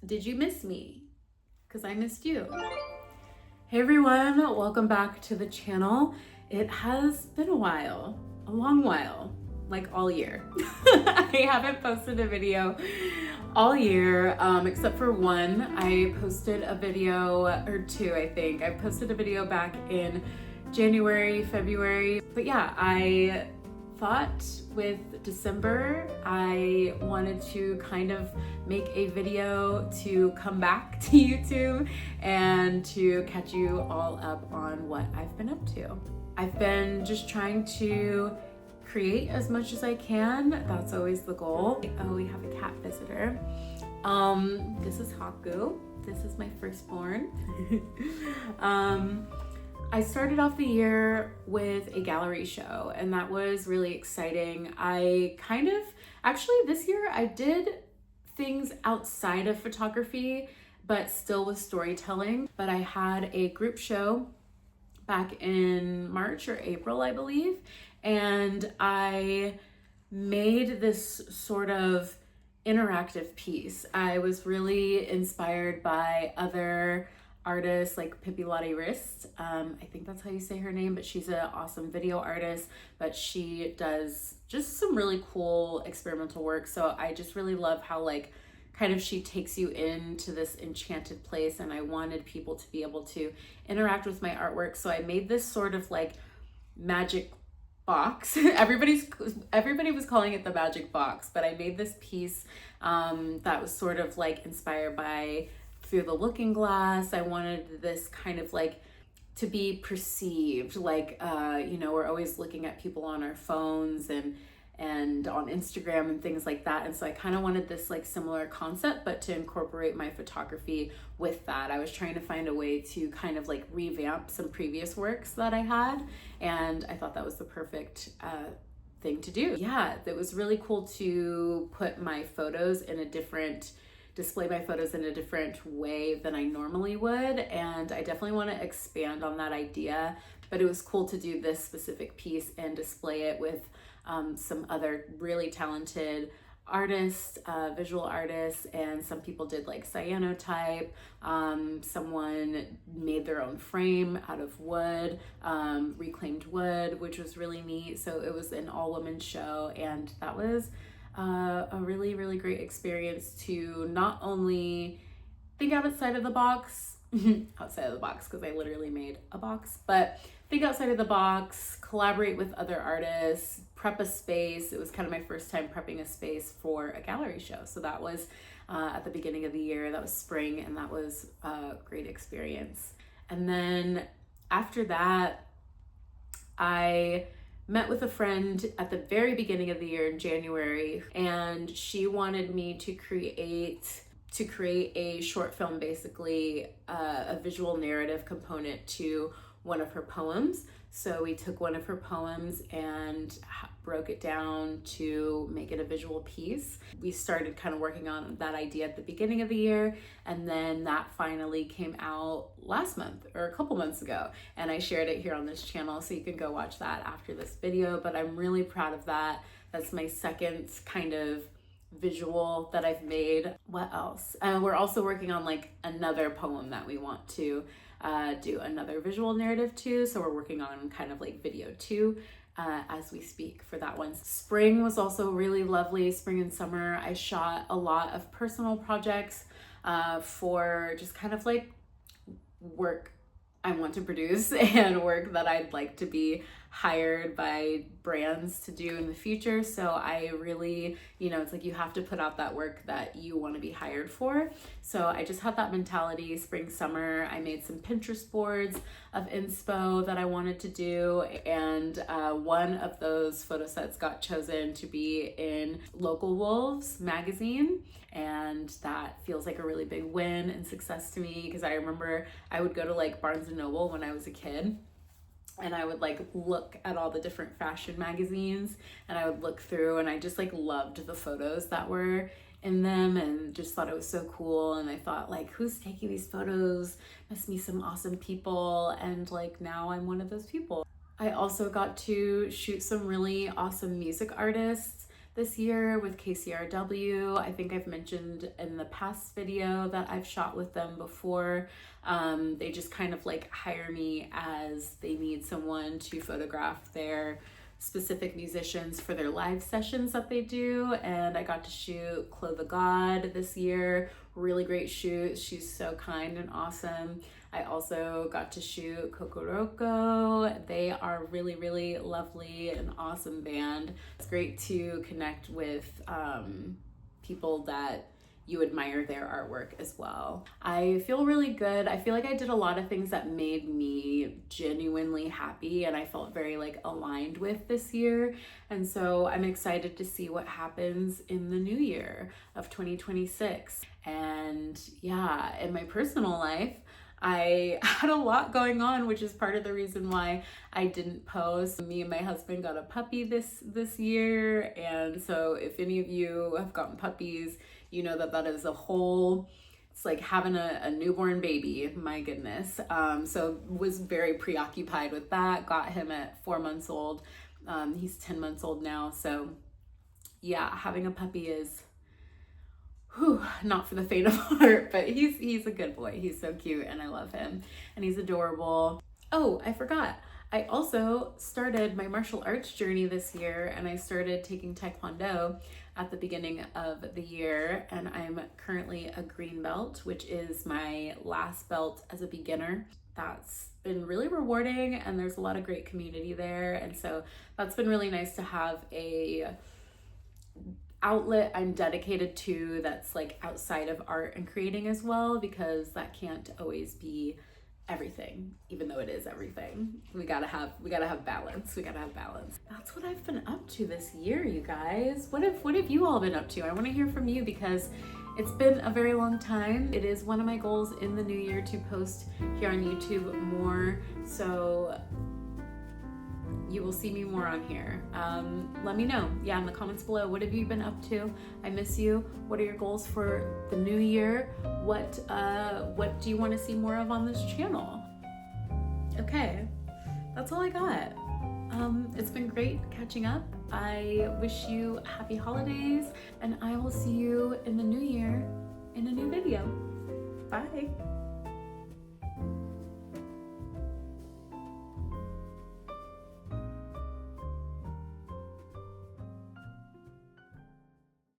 Did you miss me? Because I missed you. Hey everyone, welcome back to the channel. It has been a while, a long while, like all year. I haven't posted a video all year, except for one. I posted a video, or two I think. I posted a video back in January, February. But yeah, I thought with December, I wanted to kind of make a video to come back to YouTube and to catch you all up on what I've been up to. I've been just trying to create as much as I can. That's always the goal. Oh, we have a cat visitor. This is Haku. This is my firstborn. I started off the year with a gallery show, and that was really exciting. Actually this year I did things outside of photography, but still with storytelling. But I had a group show back in March or April, I believe, and I made this sort of interactive piece. I was really inspired by other artists like Pippi Wrist. I think that's how you say her name, but she's an awesome video artist, but she does just some really cool experimental work. So I just really love how kind of she takes you into this enchanted place, and I wanted people to be able to interact with my artwork. So I made this sort of magic box. Everybody was calling it the magic box, but I made this piece that was sort of inspired by Through the Looking Glass. I wanted this kind of to be perceived we're always looking at people on our phones and on Instagram and things like that. And so I kind of wanted this similar concept, but to incorporate my photography with that. I was trying to find a way to kind of revamp some previous works that I had, and I thought that was the perfect thing to do. Yeah, it was really cool to put my photos in a different display my photos in a different way than I normally would, and I definitely want to expand on that idea. But it was cool to do this specific piece and display it with some other really talented artists, visual artists, and some people did cyanotype. Someone made their own frame out of wood, reclaimed wood, which was really neat. So it was an all-women show, and that was a really, really great experience to not only think outside of the box, because I literally made a box, but think outside of the box, collaborate with other artists, prep a space. It was kind of my first time prepping a space for a gallery show. So that was at the beginning of the year, that was spring, and that was a great experience. And then after that, I met with a friend at the very beginning of the year in January, and she wanted me to create a short film, basically a visual narrative component to one of her poems. So we took one of her poems and broke it down to make it a visual piece. We started kind of working on that idea at the beginning of the year, and then that finally came out last month or a couple months ago, and I shared it here on this channel, so you can go watch that after this video. But I'm really proud of that. That's my second kind of visual that I've made. What else? We're also working on another poem that we want to do another visual narrative to, so we're working on kind of video too as we speak for that one. Spring was also really lovely. Spring and summer, I shot a lot of personal projects for just kind of work I want to produce and work that I'd like to be hired by brands to do in the future. So I really, it's you have to put out that work that you want to be hired for. So I just had that mentality. Spring, summer, I made some Pinterest boards of inspo that I wanted to do, and one of those photo sets got chosen to be in Local Wolves magazine, and that feels like a really big win and success to me, because I remember I would go to Barnes & Noble when I was a kid, and I would look at all the different fashion magazines, and I would look through, and I just loved the photos that were in them, and just thought it was so cool. And I thought who's taking these photos? Must be some awesome people. And now I'm one of those people. I also got to shoot some really awesome music artists this year with KCRW. I think I've mentioned in the past video that I've shot with them before. They just kind of like hire me as they need someone to photograph their specific musicians for their live sessions that they do. And I got to shoot Chloe the God this year. Really great shoot. She's so kind and awesome. I also got to shoot Kokoroko. They are really, really lovely and awesome band. It's great to connect with people that you admire their artwork as well. I feel really good. I feel like I did a lot of things that made me genuinely happy and I felt very like aligned with this year. And so I'm excited to see what happens in the new year of 2026. And yeah, in my personal life, I had a lot going on, which is part of the reason why I didn't post. Me and my husband got a puppy this year, and so if any of you have gotten puppies, you know that is a whole, it's like having a newborn baby, my goodness. So was very preoccupied with that, got him at 4 months old. He's 10 months old now, so yeah, having a puppy is not for the faint of heart, but he's a good boy. He's so cute and I love him and he's adorable. Oh, I forgot. I also started my martial arts journey this year and I started taking Taekwondo at the beginning of the year, and I'm currently a green belt, which is my last belt as a beginner. That's been really rewarding and there's a lot of great community there, and so that's been really nice to have a outlet I'm dedicated to that's like outside of art and creating as well, because that can't always be everything, even though it is everything. We gotta have balance. That's what I've been up to this year, you guys. What have you all been up to? I want to hear from you because it's been a very long time. It is one of my goals in the new year to post here on YouTube more, so you will see me more on here. Let me know, yeah, in the comments below. What have you been up to? I miss you. What are your goals for the new year? What do you want to see more of on this channel? Okay, that's all I got. It's been great catching up. I wish you happy holidays, and I will see you in the new year in a new video. Bye.